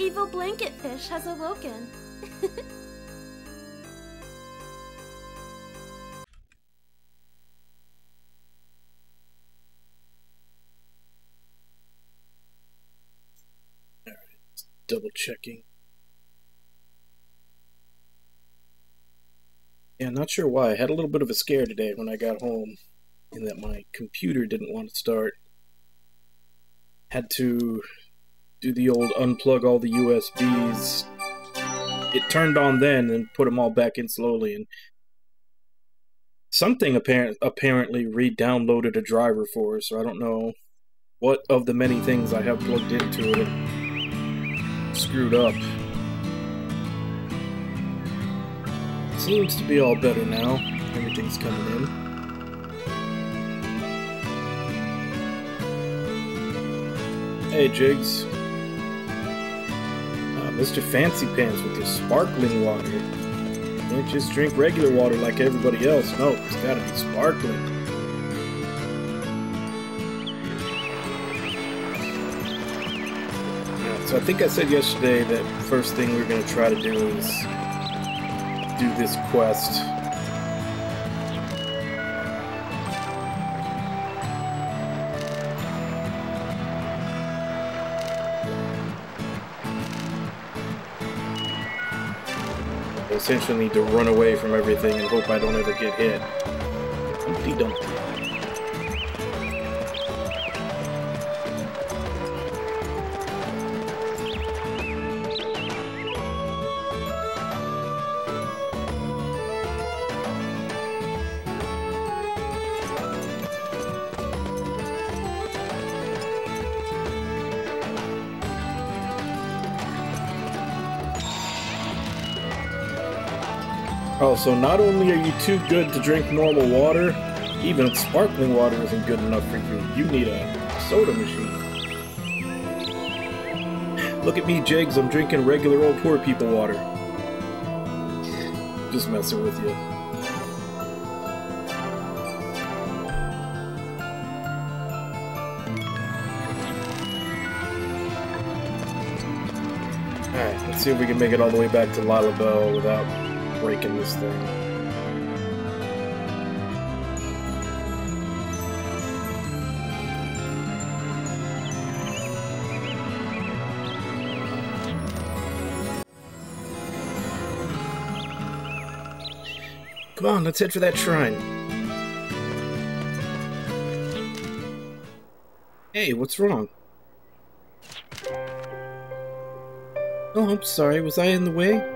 evil blanket fish has awoken. Double checking. Yeah, not sure why. I had a little bit of a scare today when I got home, in that my computer didn't want to start. Had to do the old unplug all the USBs. It turned on then and put them all back in slowly, and something apparently re-downloaded a driver for it, so I don't know what of the many things I have plugged into it screwed up. Seems to be all better now. Everything's coming in. Hey, Jigs. Mr. Fancy Pants with your sparkling water. You can't just drink regular water like everybody else. No, it's gotta be sparkling. So I think I said yesterday that first thing we're going to try to do is do this quest. I essentially need to run away from everything and hope I don't ever get hit. Humpty Dumpty. Oh, so not only are you too good to drink normal water, even sparkling water isn't good enough for you. You need a soda machine. Look at me, Jigs. I'm drinking regular old poor people water. Just messing with you. Alright, let's see if we can make it all the way back to Lila Bell without breaking this thing. Come on, let's head for that shrine. Hey, what's wrong? Oh, I'm sorry. Was I in the way?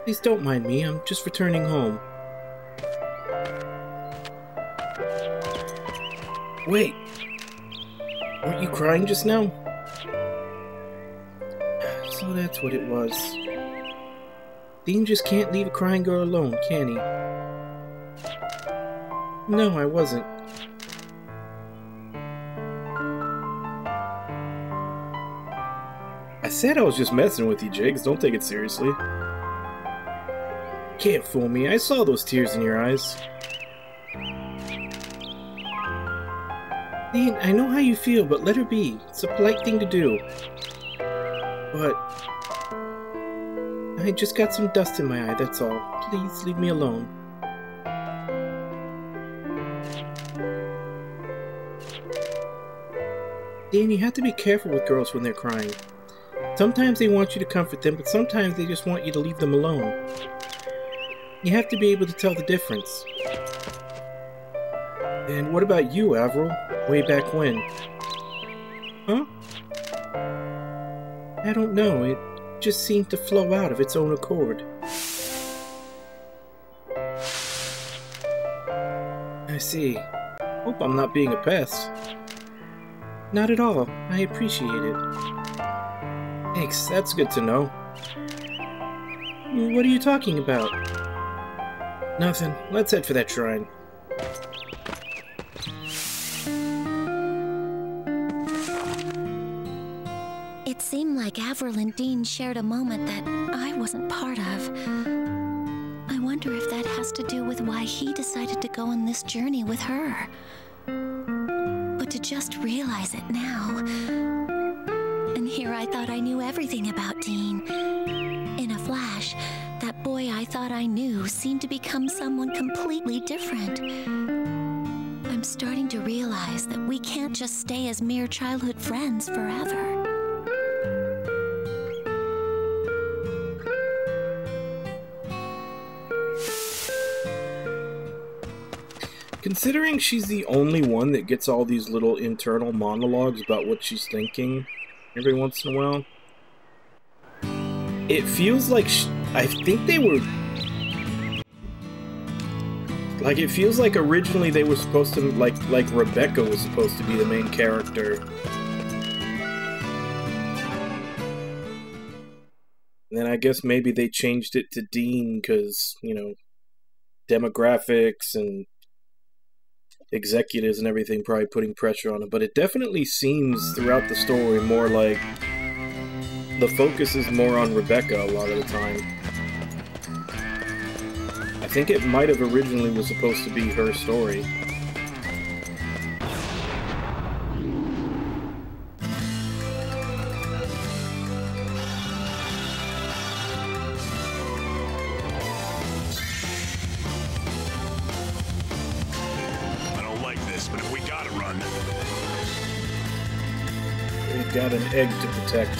Please don't mind me, I'm just returning home. Wait! Weren't you crying just now? So that's what it was. Dean just can't leave a crying girl alone, can he? No, I wasn't. I said I was just messing with you, Jigs. Don't take it seriously. Can't fool me. I saw those tears in your eyes. Dean, I know how you feel, but let her be. It's a polite thing to do. But I just got some dust in my eye, that's all. Please leave me alone. Dean, you have to be careful with girls when they're crying. Sometimes they want you to comfort them, but sometimes they just want you to leave them alone. You have to be able to tell the difference. And what about you, Avril? Way back when? Huh? I don't know. It just seemed to flow out of its own accord. I see. Hope I'm not being a pest. Not at all. I appreciate it. Thanks. That's good to know. What are you talking about? Nothing. Let's head for that shrine. It seemed like Avril and Dean shared a moment that I wasn't part of. I wonder if that has to do with why he decided to go on this journey with her. But to just realize it now, and here, I thought I knew everything about Dean. In a flash, that boy I thought I knew seemed to become someone completely different. I'm starting to realize that we can't just stay as mere childhood friends forever. Considering she's the only one that gets all these little internal monologues about what she's thinking every once in a while, it feels like I think they were... Like, it feels like originally they were supposed to... Like Rebecca was supposed to be the main character. And then I guess maybe they changed it to Dean because, you know, demographics and executives and everything probably putting pressure on him, but it definitely seems throughout the story more like the focus is more on Rebecca a lot of the time. I think it might have originally was supposed to be her story. Got an egg to protect.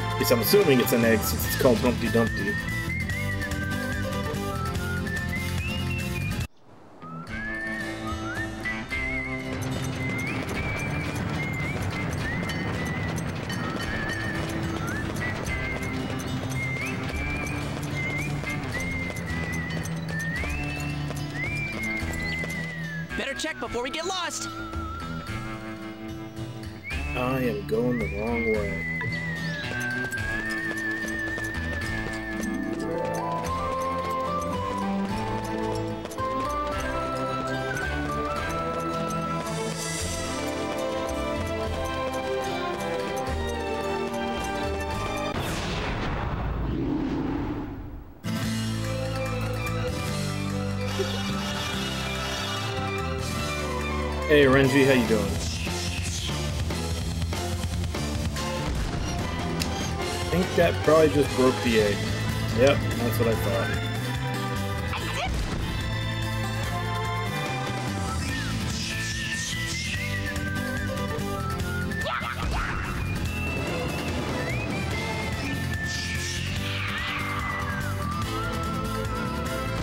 At least I'm assuming it's an egg since it's called Humpty Dumpty. Better check before we get lost. I am going the wrong way. Hey Renji, how you doing? I think that probably just broke the egg. Yep, that's what I thought.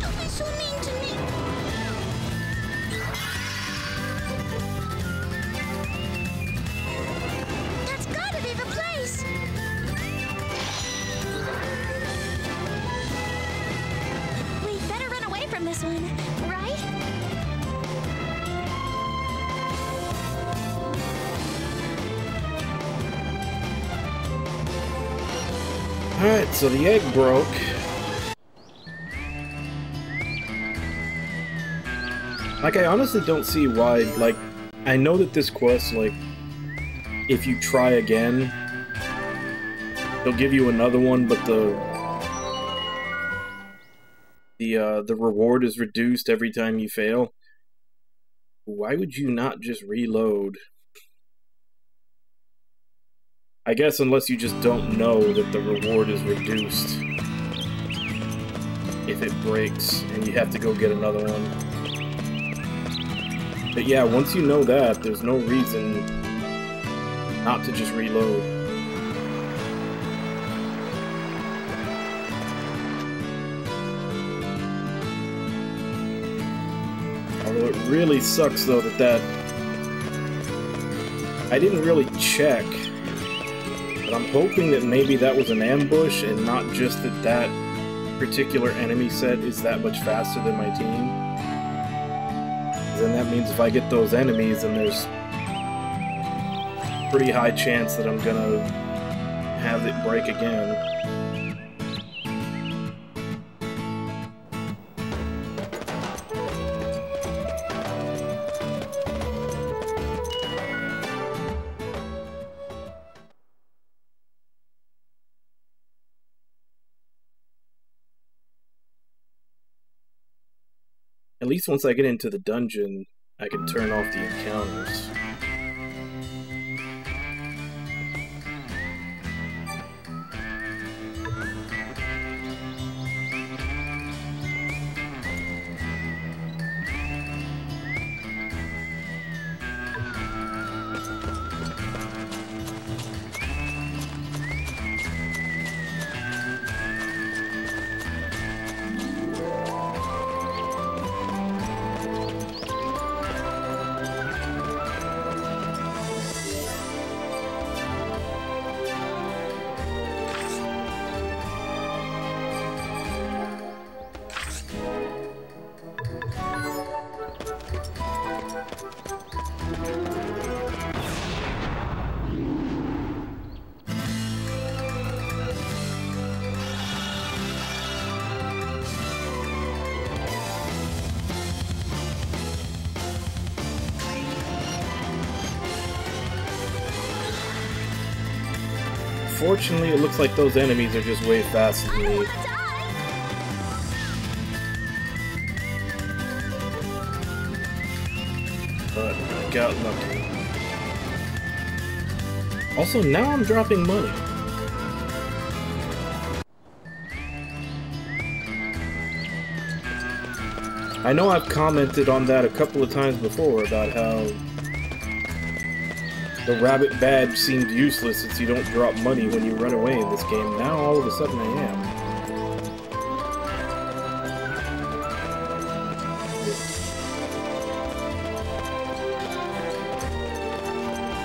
Don't be so mean to me. That's gotta be the place. We'd better run away from this one, right? Alright, so the egg broke. Like, I honestly don't see why, like, I know that this quest, like, if you try again, they'll give you another one, but the reward is reduced every time you fail. Why would you not just reload? I guess unless you just don't know that the reward is reduced if it breaks and you have to go get another one. But yeah, once you know that, there's no reason not to just reload. Although it really sucks though that I didn't really check, but I'm hoping that maybe that was an ambush and not just that particular enemy set is that much faster than my team. Then that means if I get those enemies, then there's a pretty high chance that I'm gonna have it break again. At least once I get into the dungeon, I can turn off the encounters. Unfortunately, it looks like those enemies are just way faster than me. But I got lucky. Also, now I'm dropping money. I know I've commented on that a couple of times before about how the rabbit badge seemed useless since you don't drop money when you run away in this game. Now all of a sudden I am.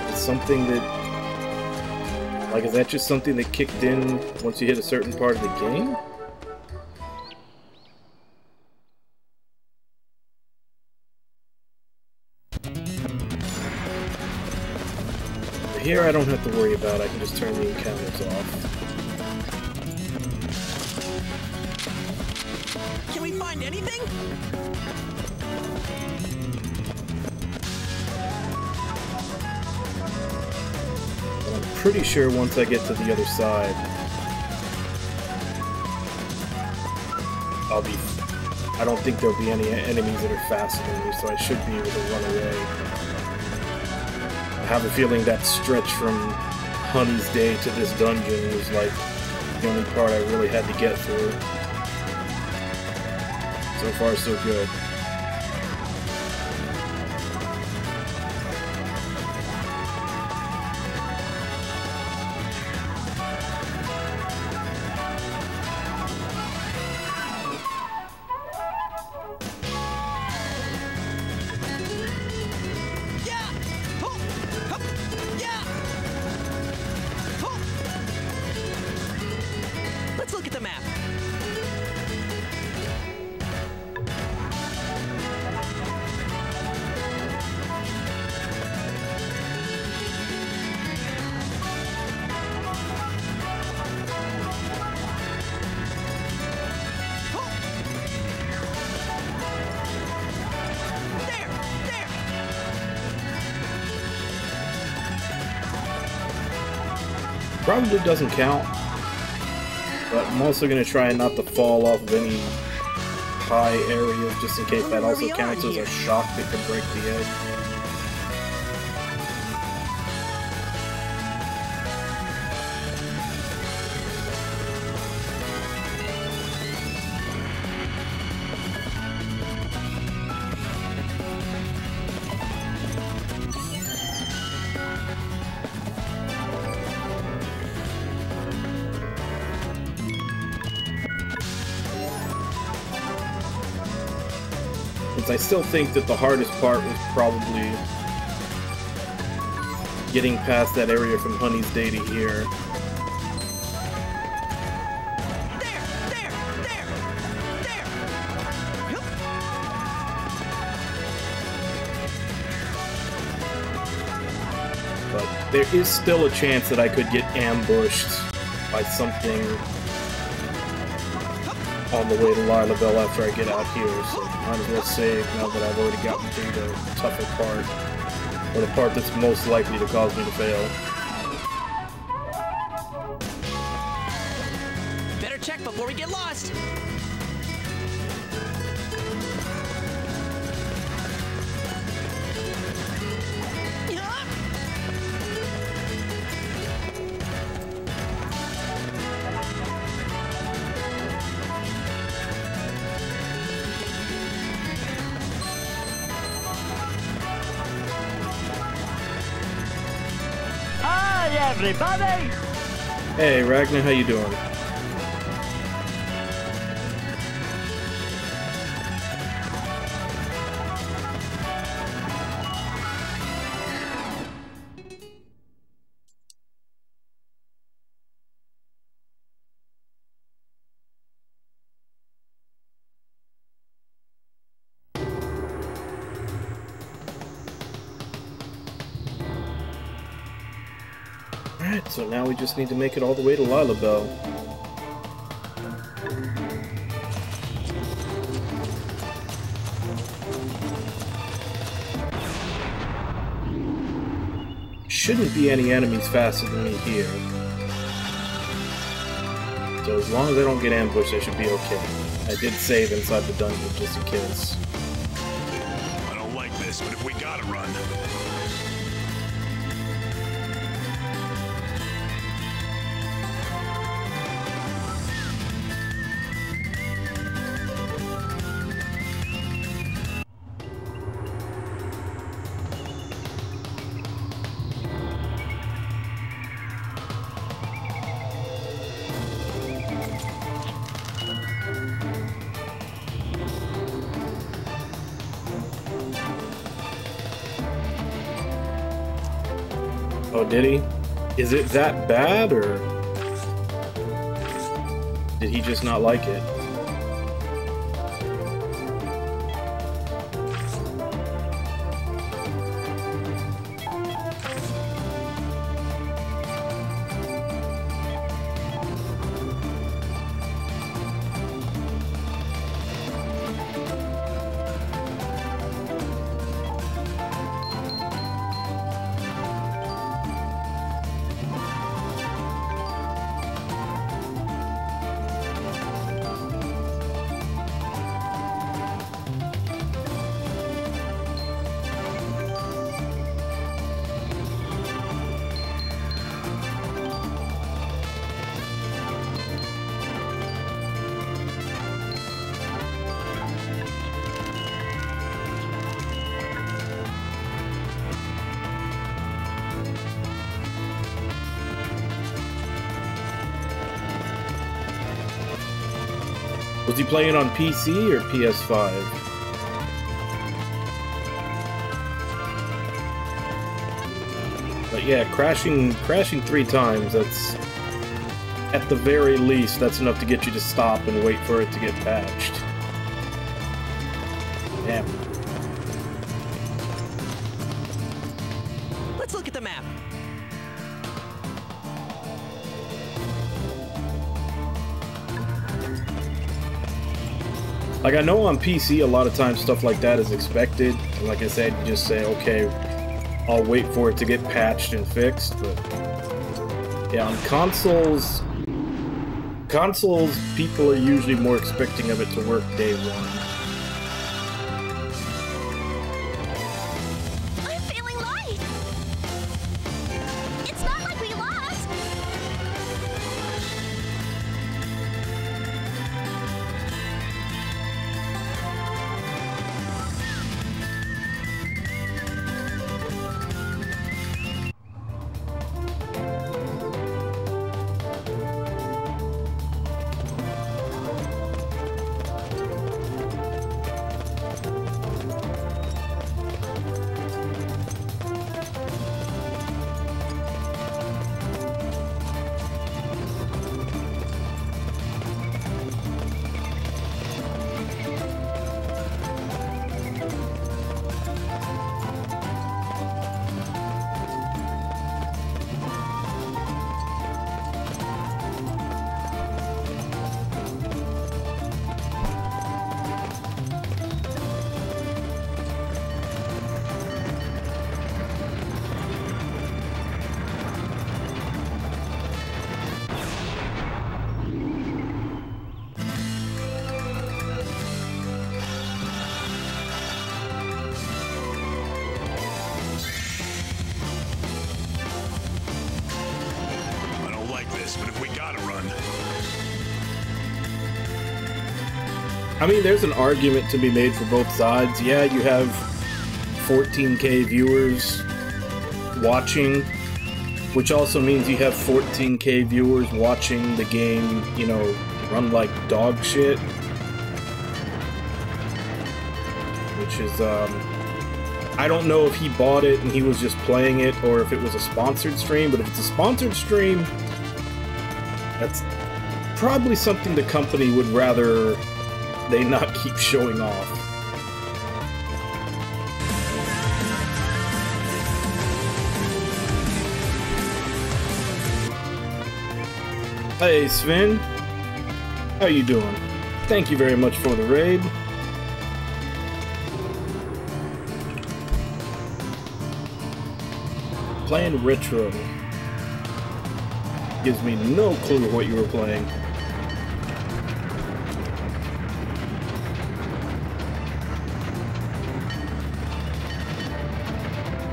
It's something that... like, is that just something that kicked in once you hit a certain part of the game? Here I don't have to worry about it. I can just turn the encounters off. Can we find anything? But I'm pretty sure once I get to the other side, I'll be... I don't think there'll be any enemies that are faster than me, so I should be able to run away. I have a feeling that stretch from Honey's Day to this dungeon was like the only part I really had to get through. So far, so good. Let's look at the map. Probably doesn't count, but I'm also going to try not to fall off of any high areas just in case that also counts as a shock that can break the edge. Since I still think that the hardest part was probably getting past that area from Honey's Day to here. But there is still a chance that I could get ambushed by something on the way to Lila Bell after I get out here, so might as well save now that I've already gotten through the tougher part, or the part that's most likely to cause me to fail. Better check before we get lost. Everybody! Hey Ragnar, how you doing? Alright, so now we just need to make it all the way to Lila Bell. Shouldn't be any enemies faster than me here. So as long as I don't get ambushed, I should be okay. I did save inside the dungeon just in case. I don't like this, but if we gotta run. Oh, did he? Is it that bad, or did he just not like it? Was he playing on PC or PS5? But yeah, crashing 3 times, that's... At the very least, that's enough to get you to stop and wait for it to get patched. Damn. Let's look at the map. Like, I know on PC, a lot of times stuff like that is expected. And like I said, you just say, okay, I'll wait for it to get patched and fixed. But yeah, on consoles, people are usually more expecting of it to work day one. I'm feeling light. It's not like we lost. But if we gotta run. I mean, there's an argument to be made for both sides. Yeah, you have 14K viewers watching, which also means you have 14K viewers watching the game, you know, run like dog shit. Which is, I don't know if he bought it and he was just playing it, or if it was a sponsored stream, but if it's a sponsored stream, that's probably something the company would rather they not keep showing off. Hey Sven, how you doing? Thank you very much for the raid. Playing retro. Gives me no clue what you were playing.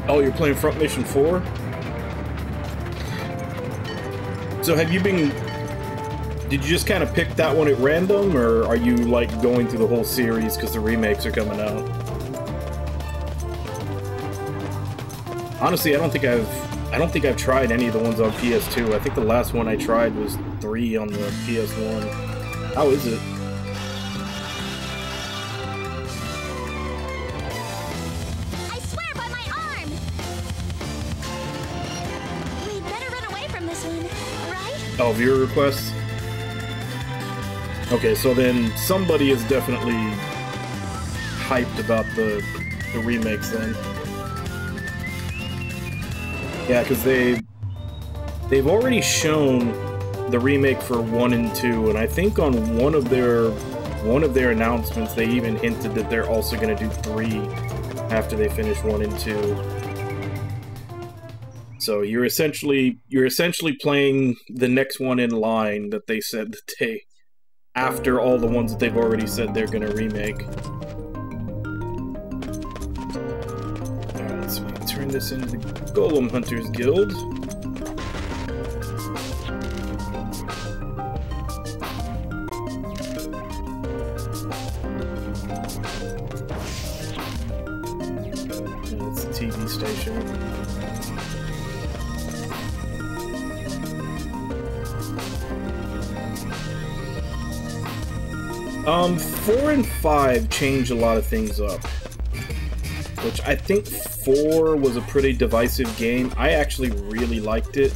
Oh, you're playing Front Mission 4? So have you been... Did you just kind of pick that one at random, or are you, like, going through the whole series because the remakes are coming out? Honestly, I don't think I've tried any of the ones on PS2. I think the last one I tried was 3 on the PS1. How is it? I swear by my arm! We'd better run away from this one, right? Oh, viewer requests? Okay, so then somebody is definitely hyped about the remakes then. Yeah, because they've already shown the remake for 1 and 2, and I think on one of their announcements they even hinted that they're also going to do 3 after they finish 1 and 2. So you're essentially playing the next one in line that they said that they, after all the ones that they've already said they're going to remake. Alright, so we can turn this into the Golem Hunters Guild. And it's the TV station. Um, 4 and 5 changed a lot of things up, which I think 4 was a pretty divisive game. I actually really liked it,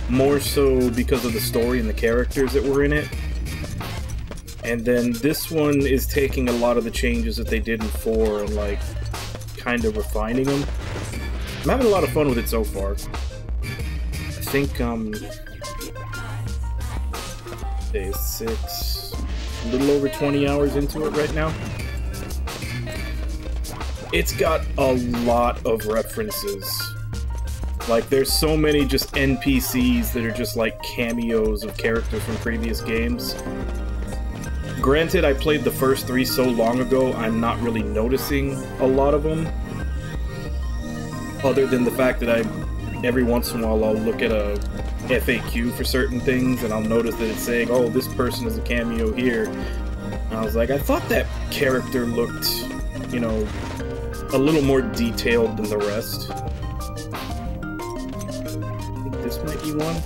more so because of the story and the characters that were in it. And then this one is taking a lot of the changes that they did in 4 and, like, kind of refining them. I'm having a lot of fun with it so far. I think, day 6, a little over 20 hours into it right now. It's got a lot of references. Like, there's so many just NPCs that are just like cameos of characters from previous games. Granted, I played the first 3 so long ago, I'm not really noticing a lot of them. Other than the fact that every once in a while I'll look at a FAQ for certain things and I'll notice that it's saying, oh, this person is a cameo here. And I was like, I thought that character looked, you know, a little more detailed than the rest. I think this might be one.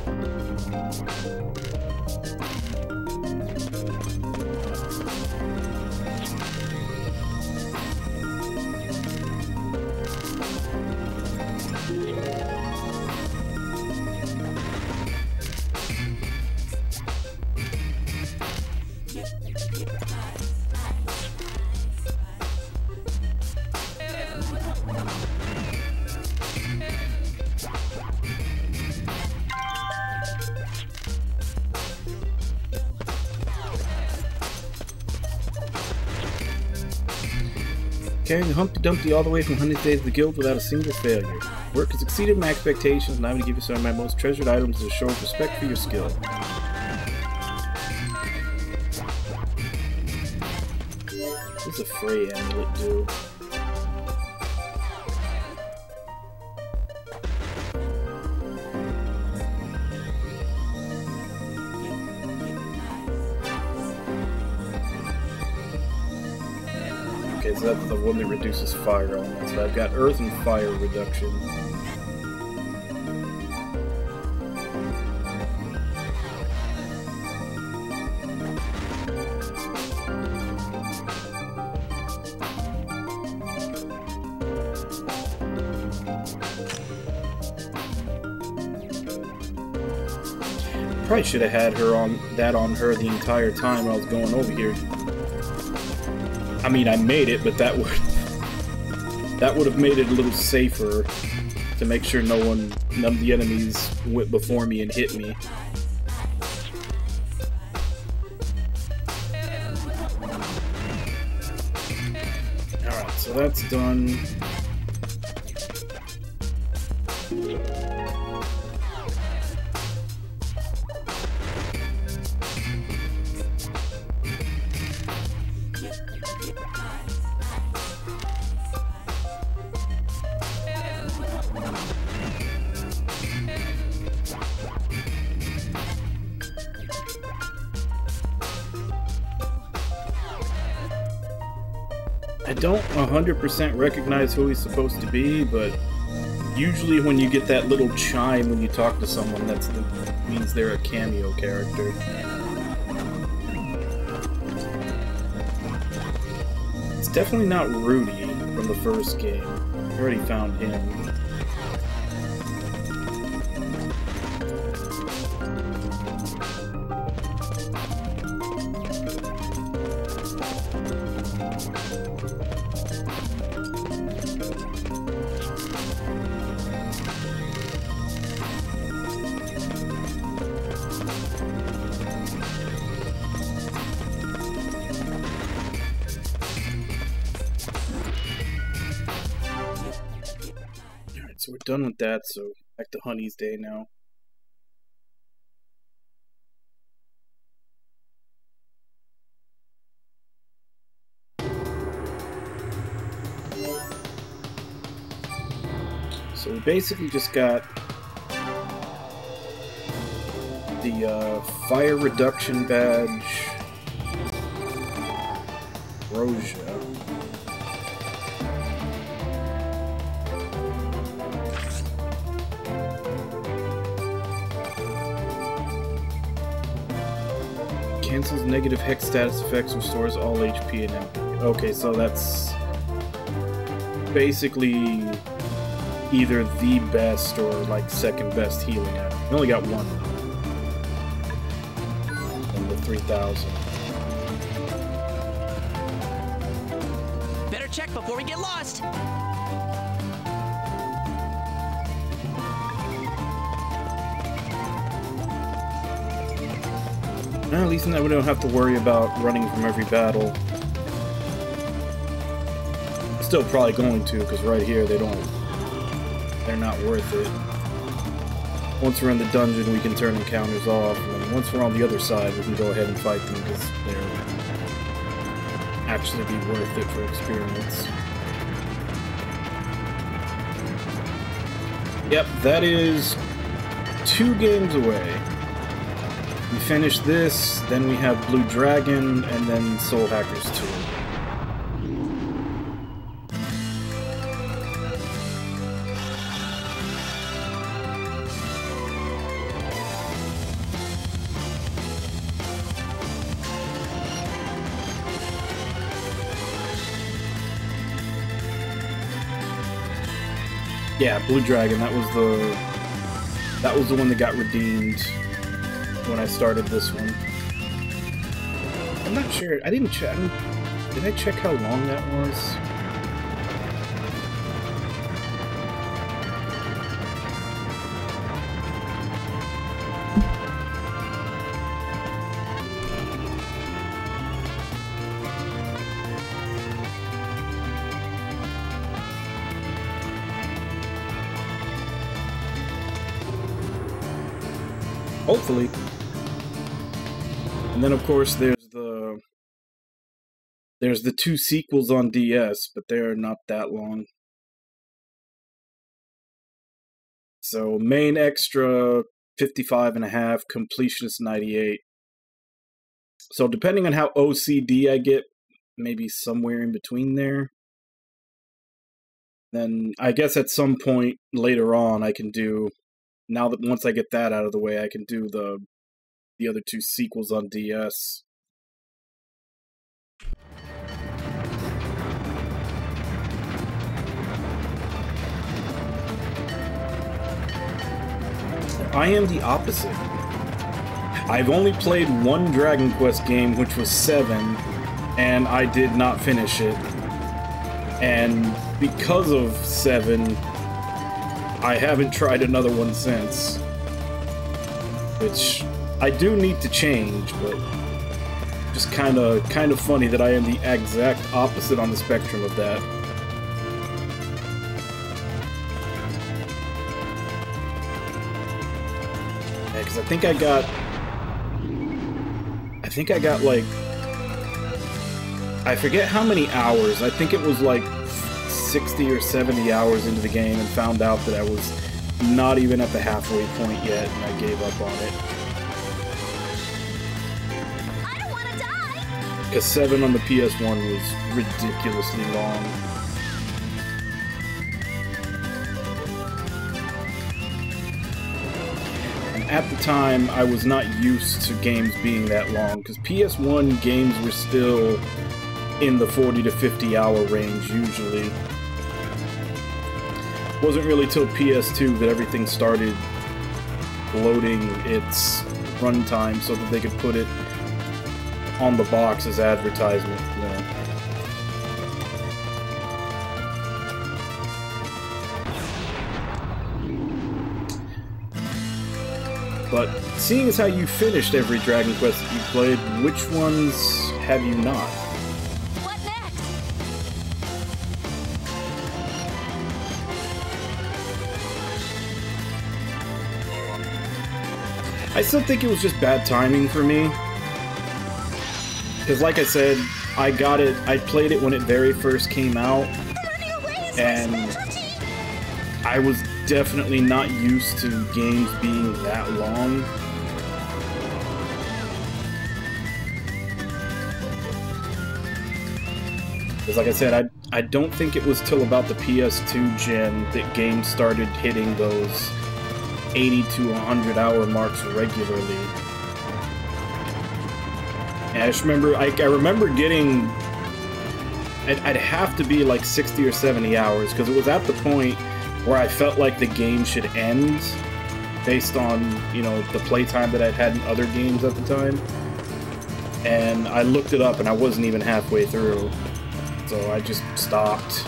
Carrying Humpty Dumpty all the way from 100 Days of the Guild without a single failure. Work has exceeded my expectations, and I'm going to give you some of my most treasured items as a show of respect for your skill. What does a Frey amulet do? Okay, so that's the one that reduces fire elements. So I've got earth and fire reduction. Probably should have had her on her the entire time I was going over here. I mean, I made it, but that would have made it a little safer to make sure none of the enemies went before me and hit me. Alright, so that's done. I don't 100% recognize who he's supposed to be, but usually when you get that little chime when you talk to someone, that means they're a cameo character. It's definitely not Rudy from the first game. I already found him. So we're done with that, so back to Honey's Day now. So we basically just got the fire reduction badge, Roja. Cancels negative hex status effects, restores all HP and MP. Okay, so that's basically either the best or like second best healing item. We only got one in the 3000. Better check before we get lost. Well, at least now we don't have to worry about running from every battle. Still probably going to, because right here they're not worth it. Once we're in the dungeon, we can turn encounters off, and then once we're on the other side, we can go ahead and fight them, because they're actually be worth it for experience. Yep, that is 2 games away. We finish this, then we have Blue Dragon, and then Soul Hackers 2. Yeah, Blue Dragon, that was the one that got redeemed when I started this one. I'm not sure. I didn't check. Did I check how long that was? Hopefully. And then of course there's the 2 sequels on DS, but they're not that long. So main extra 55.5, completionist 98. So depending on how OCD I get, maybe somewhere in between there. Then I guess at some point later on I can do, now that once I get that out of the way, I can do the other 2 sequels on DS. I am the opposite. I've only played 1 Dragon Quest game, which was 7, and I did not finish it. And because of 7, I haven't tried another one since. Which I do need to change, but just kind of funny that I am the exact opposite on the spectrum of that. Yeah, because I think I got like, I forget how many hours. I think it was like 60 or 70 hours into the game and found out that I was not even at the halfway point yet, and I gave up on it. I don't want to die! Because 7 on the PS1 was ridiculously long. And at the time, I was not used to games being that long, because PS1 games were still in the 40 to 50 hour range, usually. Wasn't really till PS2 that everything started loading its runtime so that they could put it on the box as advertisement. You know. But seeing as how you finished every Dragon Quest that you played, which ones have you not? What next? I still think it was just bad timing for me. Because like I said, I played it when it very first came out, and I was definitely not used to games being that long. Because like I said, I don't think it was till about the PS2 gen that games started hitting those 80 to 100 hour marks regularly. And I just remember, I remember getting, I'd have to be like 60 or 70 hours, because it was at the point where I felt like the game should end, based on, you know, the playtime that I'd had in other games at the time. And I looked it up and I wasn't even halfway through, so I just stopped.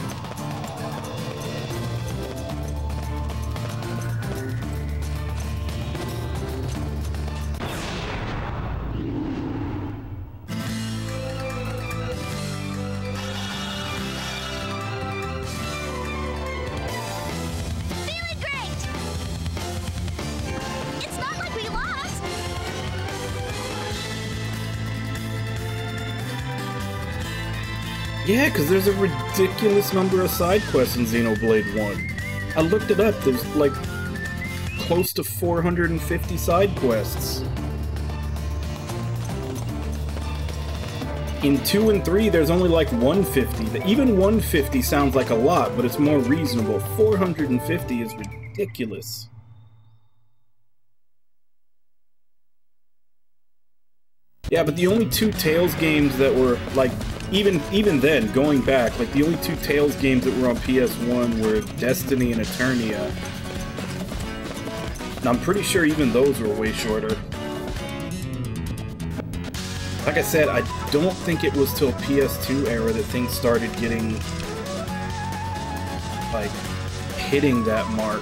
Yeah, because there's a ridiculous number of side quests in Xenoblade 1. I looked it up, there's like close to 450 side quests. In 2 and 3, there's only like 150. Even 150 sounds like a lot, but it's more reasonable. 450 is ridiculous. Yeah, but the only 2 Tales games that were, like, even then, going back, like, the only 2 Tales games that were on PS1 were Destiny and Eternia. And I'm pretty sure even those were way shorter. Like I said, I don't think it was till PS2 era that things started getting, like, hitting that mark.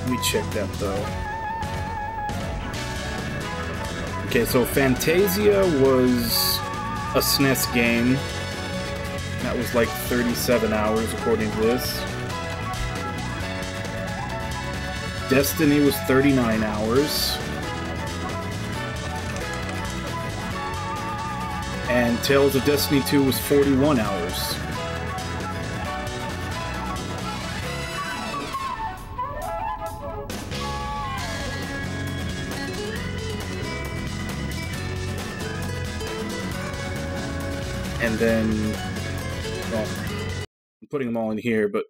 Let me check that, though. Okay, so Fantasia was a SNES game. That was like 37 hours according to this. Destiny was 39 hours. And Tales of Destiny 2 was 41 hours. And then, well, I'm putting them all in here, but,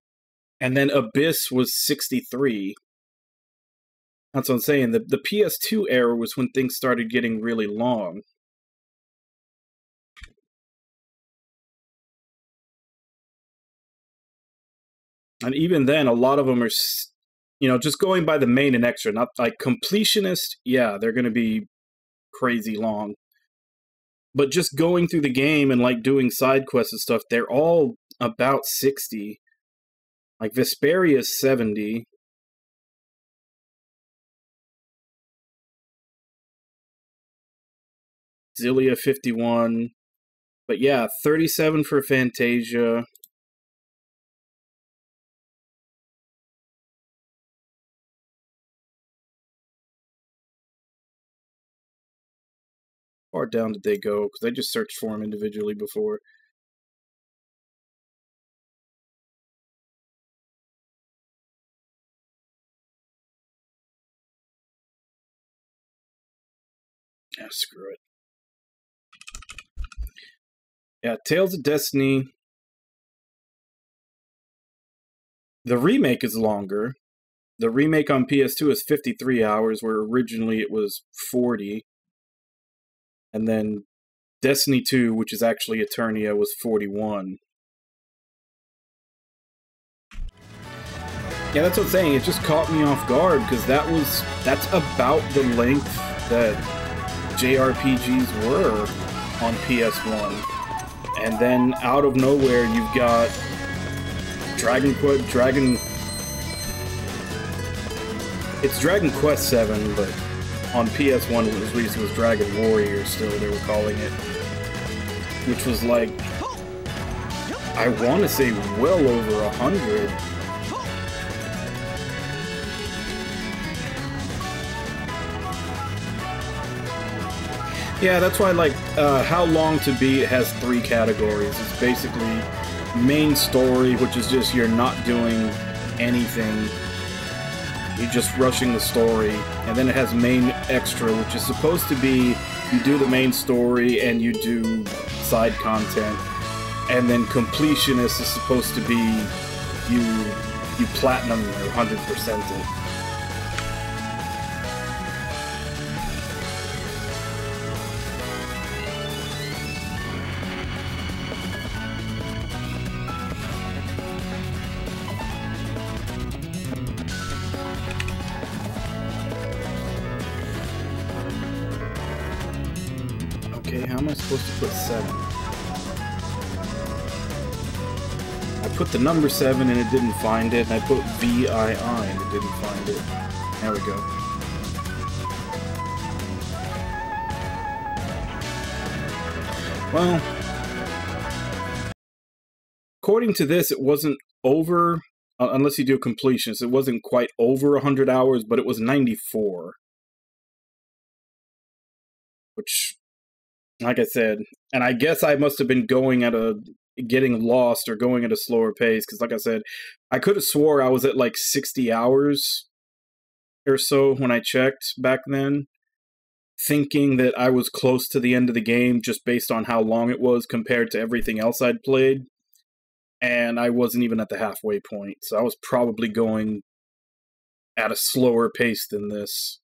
and then Abyss was 63. That's what I'm saying. The PS2 era was when things started getting really long. And even then, a lot of them are, you know, just going by the main and extra, not like completionist, yeah, they're going to be crazy long. But just going through the game and, like, doing side quests and stuff, they're all about 60. Like, Vesperia is 70. Xillia 51. But yeah, 37 for Fantasia. How far down did they go? Because I just searched for them individually before. Ah, screw it. Yeah, Tales of Destiny. The remake is longer. The remake on PS2 is 53 hours, where originally it was 40. And then Destiny 2, which is actually Eternia, was 41. Yeah, that's what I'm saying. It just caught me off guard, because that's about the length that JRPGs were on PS1. And then out of nowhere, you've got it's Dragon Quest VII, but on PS1 it was Dragon Warrior still, they were calling it. Which was like, I want to say well over 100. Yeah, that's why, like, How Long to Beat has 3 categories. It's basically main story, which is just you're not doing anything. You're just rushing the story. And then it has main extra, which is supposed to be you do the main story and you do side content. And then completionist is supposed to be you platinum or 100% it. Okay, how am I supposed to put 7? I put the number 7 and it didn't find it, and I put VII and it didn't find it. There we go. Well, according to this, it wasn't over, unless you do completions, it wasn't quite over 100 hours, but it was 94. Which, like I said, and I guess I must have been getting lost or going at a slower pace, because like I said, I could have swore I was at like 60 hours or so when I checked back then, thinking that I was close to the end of the game just based on how long it was compared to everything else I'd played, and I wasn't even at the halfway point, so I was probably going at a slower pace than this.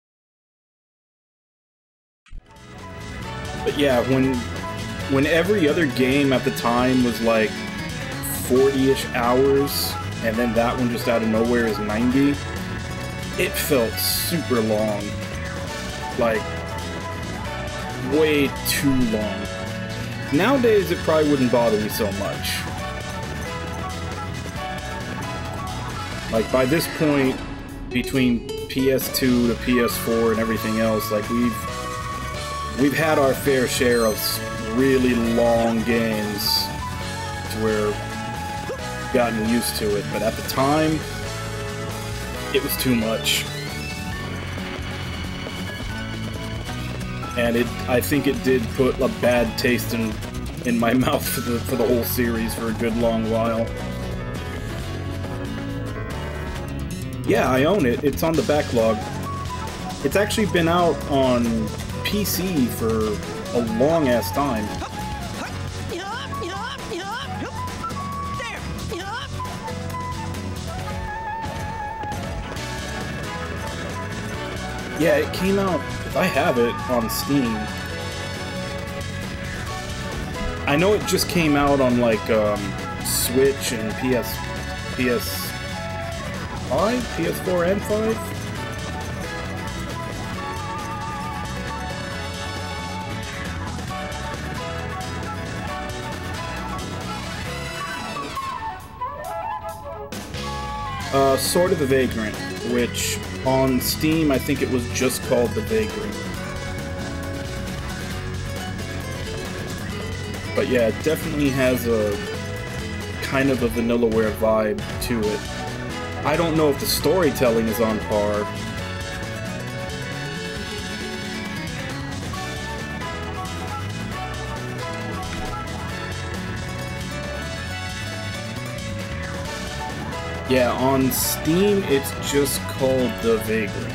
But yeah, when every other game at the time was like 40-ish hours, and then that one just out of nowhere is 90, it felt super long. Like, way too long. Nowadays, it probably wouldn't bother me so much. Like, by this point, between PS2 to PS4 and everything else, like, we've had our fair share of really long games to where we've gotten used to it, but at the time, it was too much. And I think it did put a bad taste in my mouth for the whole series for a good long while. Yeah, I own it. It's on the backlog. It's actually been out on PC for a long-ass time. Yeah, it came out, I have it on Steam. I know it just came out on like Switch and PS5, PS4 and 5. Sword of the Vagrant, which on Steam I think it was just called The Vagrant. But yeah, it definitely has a kind of a Vanillaware vibe to it. I don't know if the storytelling is on par. Yeah, on Steam, it's just called The Vagrant.